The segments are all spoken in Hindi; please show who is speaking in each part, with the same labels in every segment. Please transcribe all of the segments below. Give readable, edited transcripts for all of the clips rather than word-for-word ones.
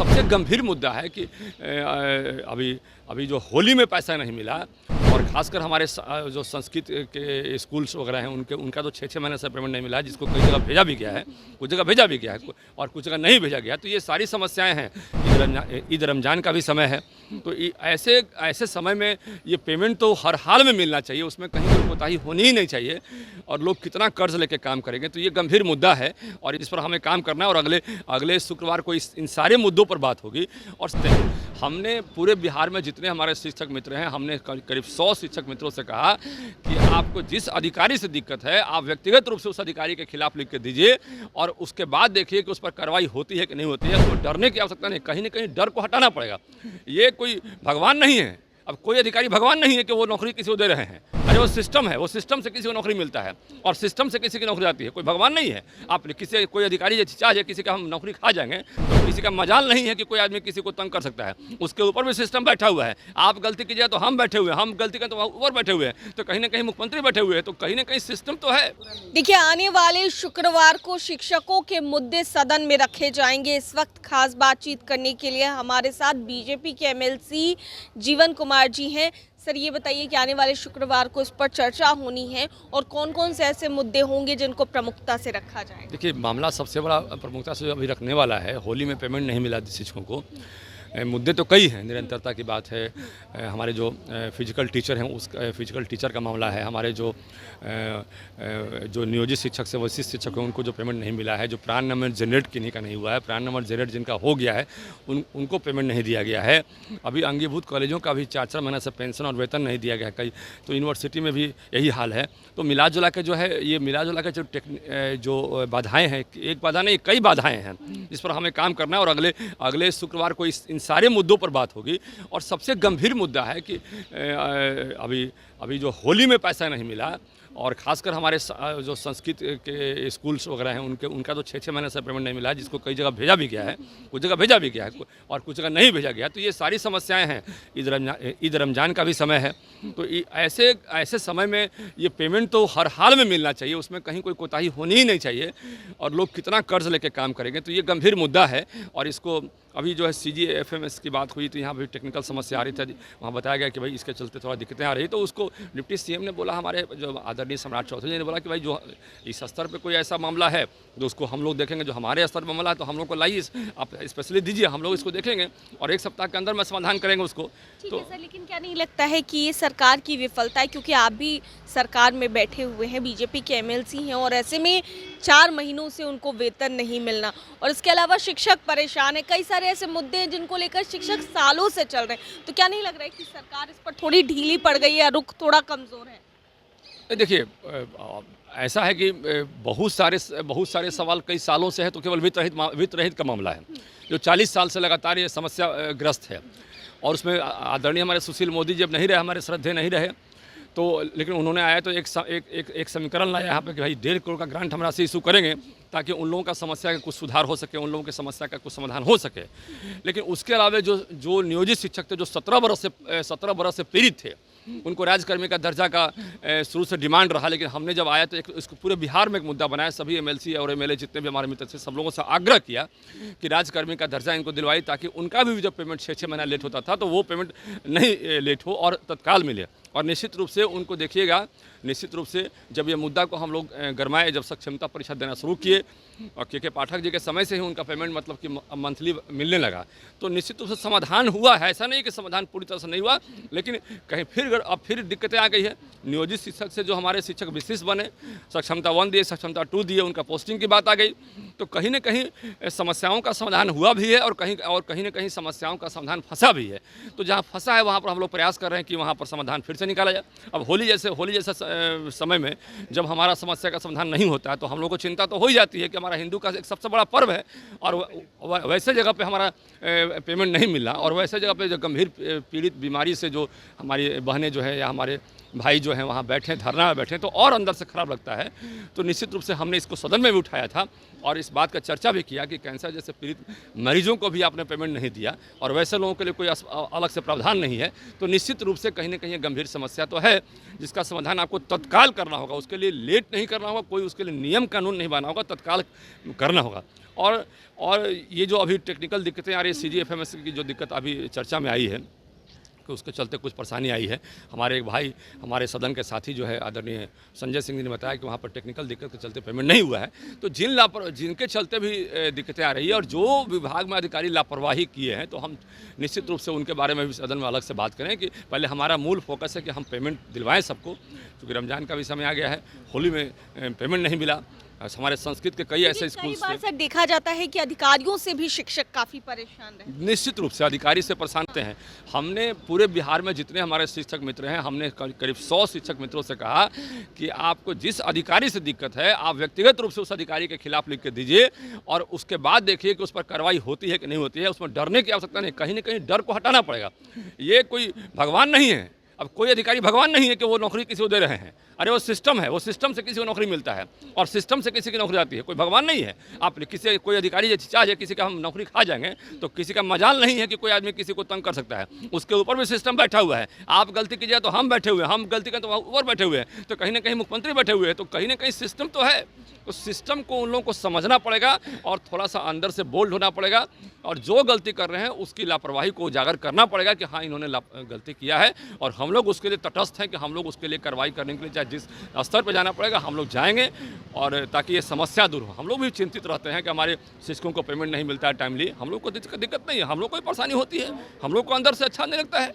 Speaker 1: सबसे गंभीर मुद्दा है कि अभी अभी जो होली में पैसा नहीं मिला और ख़ासकर हमारे जो संस्कृत के स्कूल्स वगैरह हैं उनका तो 6-6 महीने से पेमेंट नहीं मिला है, जिसको कई जगह भेजा भी गया है, कुछ जगह भेजा भी गया है और कुछ जगह नहीं भेजा गया। तो ये सारी समस्याएं हैं। ईद रमज़ान का भी समय है, तो ऐसे समय में ये पेमेंट तो हर हाल में मिलना चाहिए, उसमें कहीं कोई कोताही होनी ही नहीं चाहिए। और लोग कितना कर्ज लेके काम करेंगे, तो ये गंभीर मुद्दा है और इस पर हमें काम करना है। और अगले शुक्रवार को इन सारे मुद्दों पर बात होगी। और हमने पूरे बिहार में जितने हमारे शिक्षक मित्र हैं, हमने करीब 100 शिक्षक मित्रों से कहा कि आपको जिस अधिकारी से दिक्कत है, आप व्यक्तिगत रूप से उस अधिकारी के खिलाफ लिख के दीजिए और उसके बाद देखिए कि उस पर कार्रवाई होती है कि नहीं होती है। तो डरने की आवश्यकता नहीं, कहीं ना कहीं डर को हटाना पड़ेगा। ये कोई भगवान नहीं है, अब कोई अधिकारी भगवान नहीं है कि वो नौकरी किसी को दे रहे हैं। अरे वो सिस्टम है, वो सिस्टम से किसी को नौकरी मिलता है और सिस्टम से किसी की नौकरी आती है। कोई भगवान नहीं है। आप कोई अधिकारी चाहे किसी का हम नौकरी खा जाएंगे तो किसी का मजाल नहीं है कि कोई आदमी किसी को तंग कर सकता है। उसके ऊपर भी सिस्टम बैठा हुआ है। आप गलती कीजिए तो हम बैठे हुए हैं, हम गलती करें तो ऊपर बैठे हुए हैं, तो कहीं ना कहीं मुख्यमंत्री बैठे हुए हैं, तो कहीं ना कहीं सिस्टम तो है।
Speaker 2: देखिए, आने वाले शुक्रवार को शिक्षकों के मुद्दे सदन में रखे जाएंगे। इस वक्त खास बातचीत करने के लिए हमारे साथ बीजेपी के एमएलसी जीवन कुमार जी हैं। सर, ये बताइए कि आने वाले शुक्रवार को इस पर चर्चा होनी है और कौन कौन से ऐसे मुद्दे होंगे जिनको प्रमुखता से रखा जाए?
Speaker 1: देखिए, मामला सबसे बड़ा प्रमुखता से अभी रखने वाला है, होली में पेमेंट नहीं मिला शिक्षकों को। मुद्दे तो कई हैं, निरंतरता की बात है, हमारे जो फिजिकल टीचर हैं उस फिजिकल टीचर का मामला है, हमारे जो नियोजित शिक्षक से वरिष्ठ शिक्षक हैं उनको जो पेमेंट नहीं मिला है, जो प्रान नंबर जनरेट किन्हीं का नहीं हुआ है, प्रान नंबर जनरेट जिनका हो गया है उनको पेमेंट नहीं दिया गया है। अभी अंगीभूत कॉलेजों का भी 4-4 महीने से पेंशन और वेतन नहीं दिया गया है कई, तो यूनिवर्सिटी में भी यही हाल है। तो मिला जुला के जो है, ये मिला जुला के जो बाधाएँ हैं, एक बाधा नहीं कई बाधाएँ हैं, जिस पर हमें काम करना है। और अगले शुक्रवार को इन सारे मुद्दों पर बात होगी। और सबसे गंभीर मुद्दा है कि अभी जो होली में पैसा नहीं मिला और ख़ासकर हमारे जो संस्कृत के स्कूल्स वगैरह हैं उनका तो 6-6 महीने से पेमेंट नहीं मिला है, जिसको कई जगह भेजा भी गया है, कुछ जगह भेजा भी गया है और कुछ जगह नहीं भेजा गया। तो ये सारी समस्याएं हैं। ईद रमज़ान का भी समय है, तो ऐसे समय में ये पेमेंट तो हर हाल में मिलना चाहिए, उसमें कहीं कोई कोताही होनी ही नहीं चाहिए। और लोग कितना कर्ज लेके काम करेंगे, तो ये गंभीर मुद्दा है। और इसको अभी जो है CGFMS की बात हुई, तो यहाँ भी टेक्निकल समस्या आ रही थी, वहाँ बताया गया कि भाई इसके चलते थोड़ा दिक्कतें आ रही। तो उसको डिप्टी CM ने बोला, हमारे जो आदरणीय सम्राट चौधरी ने बोला कि भाई जो इस स्तर पे कोई ऐसा मामला है तो उसको हम लोग देखेंगे, जो हमारे स्तर पर मामला है तो हम लोग को लाइए, आप स्पेशली दीजिए, हम लोग इसको देखेंगे और 1 सप्ताह के अंदर में समाधान करेंगे उसको।
Speaker 2: ठीक है सर, लेकिन क्या नहीं लगता है कि ये सरकार की विफलता है, क्योंकि आप भी सरकार में बैठे हुए हैं, बीजेपी के एमएलसी हैं और ऐसे में 4 महीनों से उनको वेतन नहीं मिलना और इसके अलावा शिक्षक परेशान है, कई सारे ऐसे मुद्दे हैं जिनको लेकर शिक्षक सालों से चल रहे हैं। तो क्या नहीं लग रहा है कि सरकार इस पर थोड़ी ढीली पड़ गई है, रुख थोड़ा कमज़ोर है?
Speaker 1: देखिए, ऐसा है कि बहुत सारे सवाल कई सालों से है, तो केवल वित्त रहित का मामला है जो 40 साल से लगातार ये समस्या ग्रस्त है। और उसमें आदरणीय हमारे सुशील मोदी जी अब नहीं रहे, हमारे श्रद्धेय नहीं रहे, तो लेकिन उन्होंने आया तो एक समीकरण लाया यहाँ पे कि भाई 1.5 करोड़ का ग्रांट हम राशि इशू करेंगे ताकि उन लोगों का समस्या का कुछ सुधार हो सके, उन लोगों की समस्या का कुछ समाधान हो सके। लेकिन उसके अलावा जो नियोजित शिक्षक थे, जो 17 बरस से पीड़ित थे, उनको राज्यकर्मी का दर्जा का शुरू से डिमांड रहा। लेकिन हमने जब आया तो इसको पूरे बिहार में एक मुद्दा बनाया, सभी MLC और MLA जितने भी हमारे मित्र थे, सब लोगों से आग्रह किया कि राज्यकर्मी का दर्जा इनको दिलवाई, ताकि उनका भी जब पेमेंट 6-6 महीना लेट होता था तो वो पेमेंट नहीं लेट हो और तत्काल मिले। और निश्चित रूप से उनको देखिएगा, निश्चित रूप से जब ये मुद्दा को हम लोग गरमाए, जब सक्षमता परीक्षा देना शुरू किए और के पाठक जी के समय से ही उनका पेमेंट मतलब कि मंथली मिलने लगा, तो निश्चित रूप से समाधान हुआ है। ऐसा नहीं कि समाधान पूरी तरह से नहीं हुआ, लेकिन कहीं फिर दिक्कतें आ गई है। नियोजित शिक्षक से जो हमारे शिक्षक विशिष्ट बने, सक्षमता 1 दिए, सक्षमता 2 दिए, उनका पोस्टिंग की बात आ गई, तो कहीं ना कहीं समस्याओं का समाधान हुआ भी है और कहीं ना कहीं समस्याओं का समाधान फंसा भी है। तो जहाँ फंसा है वहाँ पर हम लोग प्रयास कर रहे हैं कि वहाँ पर समाधान फिर से निकाला जाए। अब होली जैसे समय में जब हमारा समस्या का समाधान नहीं होता है तो हम लोग को चिंता तो हो ही जाती है कि हमारा हिंदू का एक सबसे बड़ा पर्व है और वैसे जगह पे हमारा पेमेंट नहीं मिला और वैसे जगह पे जो गंभीर पीड़ित बीमारी से जो हमारी बहनें जो है या हमारे भाई जो हैं वहाँ बैठे, धरना में बैठे, तो और अंदर से ख़राब लगता है। तो निश्चित रूप से हमने इसको सदन में भी उठाया था और इस बात का चर्चा भी किया कि कैंसर जैसे पीड़ित मरीजों को भी आपने पेमेंट नहीं दिया और वैसे लोगों के लिए कोई अलग से प्रावधान नहीं है, तो निश्चित रूप से कहीं ना कहीं गंभीर समस्या तो है जिसका समाधान आपको तत्काल करना होगा। उसके लिए लेट नहीं करना होगा, कोई उसके लिए नियम कानून नहीं बना होगा, तत्काल करना होगा। और ये जो अभी टेक्निकल दिक्कतें आ रही है, CGFMS की जो दिक्कत अभी चर्चा में आई है कि उसके चलते कुछ परेशानी आई है। हमारे एक भाई, हमारे सदन के साथी जो है आदरणीय संजय सिंह जी ने बताया कि वहाँ पर टेक्निकल दिक्कत के चलते पेमेंट नहीं हुआ है। तो जिनके चलते भी दिक्कतें आ रही है और जो विभाग में अधिकारी लापरवाही किए हैं, तो हम निश्चित रूप से उनके बारे में भी सदन में अलग से बात करें कि पहले हमारा मूल फोकस है कि हम पेमेंट दिलवाएं सबको, क्योंकि रमज़ान का भी समय आ गया है, होली में पेमेंट नहीं मिला। हमारे संस्कृत के कई ऐसे स्कूल
Speaker 2: कई बार सर देखा जाता है कि अधिकारियों से भी शिक्षक काफ़ी परेशान रहे।
Speaker 1: निश्चित रूप से अधिकारी से परेशान हैं। हमने पूरे बिहार में जितने हमारे शिक्षक मित्र हैं, हमने करीब 100 शिक्षक मित्रों से कहा कि आपको जिस अधिकारी से दिक्कत है, आप व्यक्तिगत रूप से उस अधिकारी के खिलाफ लिख के दीजिए और उसके बाद देखिए कि उस पर कार्रवाई होती है कि नहीं होती है। उसमें डरने की आवश्यकता नहीं, कहीं ना कहीं डर को हटाना पड़ेगा। ये कोई भगवान नहीं है, अब कोई अधिकारी भगवान नहीं है कि वो नौकरी किसी को दे रहे हैं। अरे वो सिस्टम है, वो सिस्टम से किसी को नौकरी मिलता है और सिस्टम से किसी की नौकरी आती है, कोई भगवान नहीं है। आप कोई अधिकारी चाहे किसी का हम नौकरी खा जाएंगे तो किसी का मजाल नहीं है कि कोई आदमी किसी को तंग कर सकता है। उसके ऊपर भी सिस्टम बैठा हुआ है। आप गलती कीजिए तो हम बैठे हुए हैं, हम गलती करें तो ऊपर बैठे हुए हैं, तो कहीं ना कहीं मुख्यमंत्री बैठे हुए हैं, तो कहीं ना कहीं सिस्टम तो है। तो सिस्टम को उन लोगों को समझना पड़ेगा और थोड़ा सा अंदर से बोल्ड होना पड़ेगा और जो गलती कर रहे हैं उसकी लापरवाही को उजागर करना पड़ेगा कि हाँ इन्होंने गलती किया है और हम लोग उसके लिए तटस्थ हैं कि हम लोग उसके लिए कार्रवाई करने के लिए चाहे जिस स्तर पर जाना पड़ेगा हम लोग जाएंगे, और ताकि ये समस्या दूर हो। हम लोग भी चिंतित रहते हैं कि हमारे शिक्षकों को पेमेंट नहीं मिलता है टाइमली। हम लोग को दिक्कत नहीं है, हम लोग को परेशानी होती है, हम लोग को अंदर से अच्छा नहीं लगता है।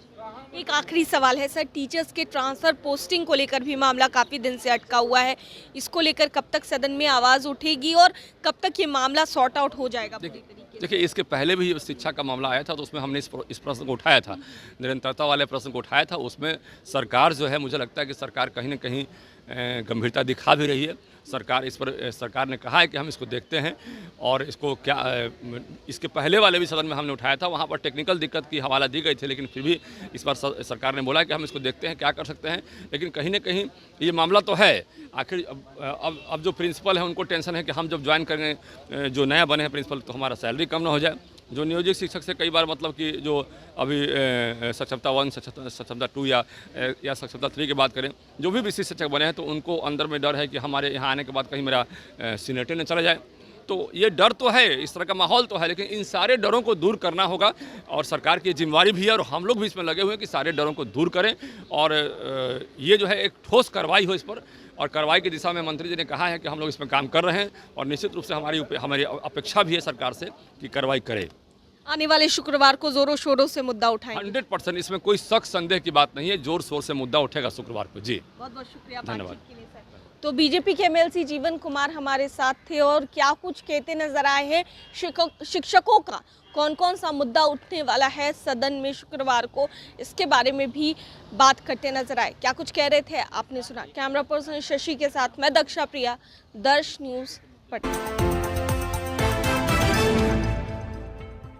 Speaker 2: एक आखिरी सवाल है सर, टीचर्स के ट्रांसफर पोस्टिंग को लेकर भी मामला काफ़ी दिन से अटका हुआ है। इसको लेकर कब तक सदन में आवाज़ उठेगी और कब तक ये मामला सॉर्ट आउट हो जाएगा पूरी तरीके से?
Speaker 1: देखिए, इसके पहले भी शिक्षा का मामला आया था तो उसमें हमने इस प्रश्न को उठाया था, निरंतरता वाले प्रश्न को उठाया था। उसमें सरकार जो है, मुझे लगता है कि सरकार कहीं ना कहीं गंभीरता दिखा भी रही है। सरकार ने कहा है कि हम इसको देखते हैं और इसको इसके पहले वाले भी सदन में हमने उठाया था, वहाँ पर टेक्निकल दिक्कत की हवाला दी गई थी, लेकिन फिर भी इस बार सरकार ने बोला कि हम इसको देखते हैं क्या कर सकते हैं। लेकिन कहीं ना कहीं ये मामला तो है। आखिर अब जो प्रिंसिपल है उनको टेंशन है कि हम जब ज्वाइन करेंगे, जो नया बने हैं प्रिंसिपल, तो हमारा सैलरी कम ना हो जाए। जो नियोजित शिक्षक से कई बार मतलब कि जो अभी सक्षमता 1, सक्षमता 2 या सक्षमता 3 की बात करें, जो भी विशिष्ट शिक्षक बने हैं तो उनको अंदर में डर है कि हमारे यहाँ आने के बाद कहीं मेरा सीनियरिटी न चला जाए। तो ये डर तो है, इस तरह का माहौल तो है, लेकिन इन सारे डरों को दूर करना होगा और सरकार की जिम्मेवारी भी है और हम लोग भी इसमें लगे हुए हैं कि सारे डरों को दूर करें और ये जो है एक ठोस कार्रवाई हो इस पर। और कार्रवाई की दिशा में मंत्री जी ने कहा है कि हम लोग इसमें काम कर रहे हैं और निश्चित रूप से हमारी अपेक्षा भी है सरकार से कि कार्रवाई करे।
Speaker 2: आने वाले शुक्रवार को जोरों शोरों से मुद्दा उठाएंगे।
Speaker 1: 100% इसमें कोई शक संदेह की बात नहीं है, जोर शोर से मुद्दा उठेगा शुक्रवार को। जी
Speaker 2: बहुत बहुत शुक्रिया,
Speaker 1: धन्यवाद।
Speaker 2: बातचीत के लिए सर। तो बीजेपी के एमएलसी जीवन कुमार हमारे साथ थे और क्या कुछ कहते नजर आए हैं, शिक्षकों का कौन कौन सा मुद्दा उठने वाला है सदन में शुक्रवार को, इसके बारे में भी बात करते नजर आए। क्या कुछ कह रहे थे आपने सुना। कैमरा पर्सन शशि के साथ मैं दक्षा प्रिया, दर्श न्यूज़ पटना।